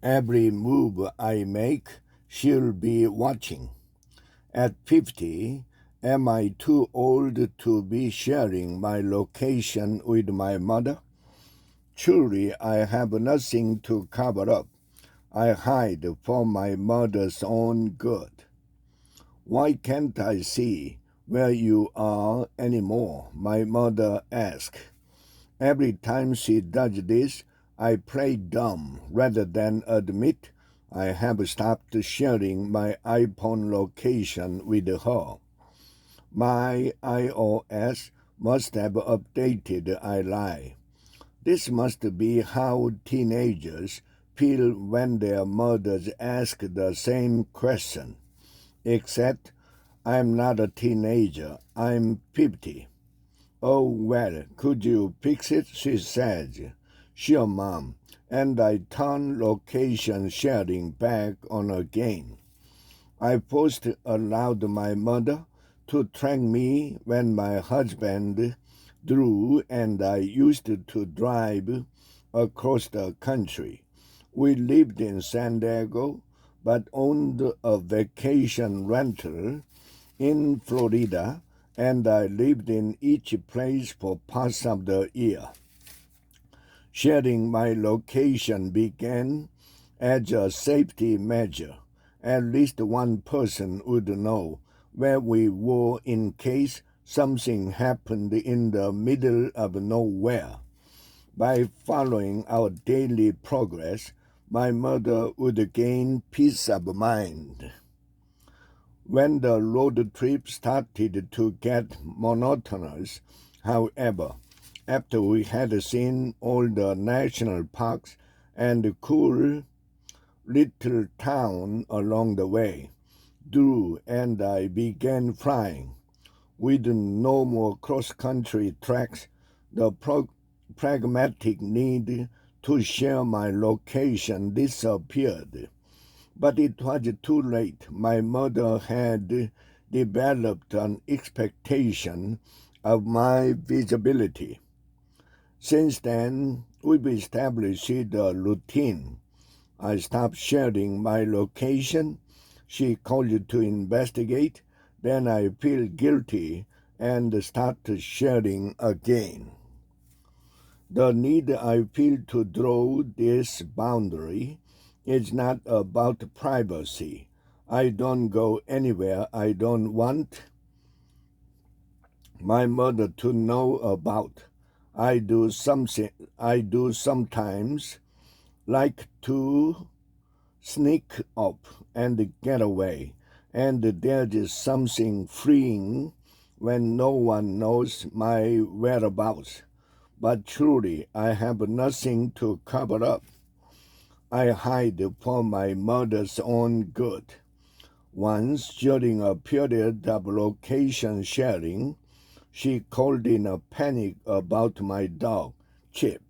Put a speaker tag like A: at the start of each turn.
A: Every move I make, she'll be watching. At 50, am I too old to be sharing my location with my mother? Truly, I have nothing to cover up. I hide for my mother's own good. Why can't I see where you are anymore? My mother asked. Every time she does this, I play dumb rather than admit I have stopped sharing my iPhone location with her. My iOS must have updated, I lie. This must be how teenagers feel when their mothers ask the same question. Except I'm not a teenager, I'm 50. Oh, well, could you fix it? She said. Sure, Mom. And I turned location sharing back on again. I first allowed my mother to track me when my husband drew and I used to drive across the country. We lived in San Diego but owned a vacation rental in Florida, and I lived in each place for parts of the year. Sharing my location began as a safety measure. At least one person would know where we were in case something happened in the middle of nowhere. By following our daily progress, my mother would gain peace of mind. When the road trip started to get monotonous, however, after we had seen all the national parks and the cool little town along the way, Drew and I began flying. With no more cross-country tracks, the pragmatic need to share my location disappeared. But it was too late. My mother had developed an expectation of my visibility. Since then, we've established a routine. I stopped sharing my location. She called to investigate. Then I feel guilty and start sharing again. The need I feel to draw this boundary is not about privacy. I don't go anywhere I don't want my mother to know about. I do sometimes like to sneak up and get away, and there is something freeing when no one knows my whereabouts. But truly, I have nothing to cover up. I hide for my mother's own good. Once, during a period of location sharing, she called in a panic about my dog, Chip.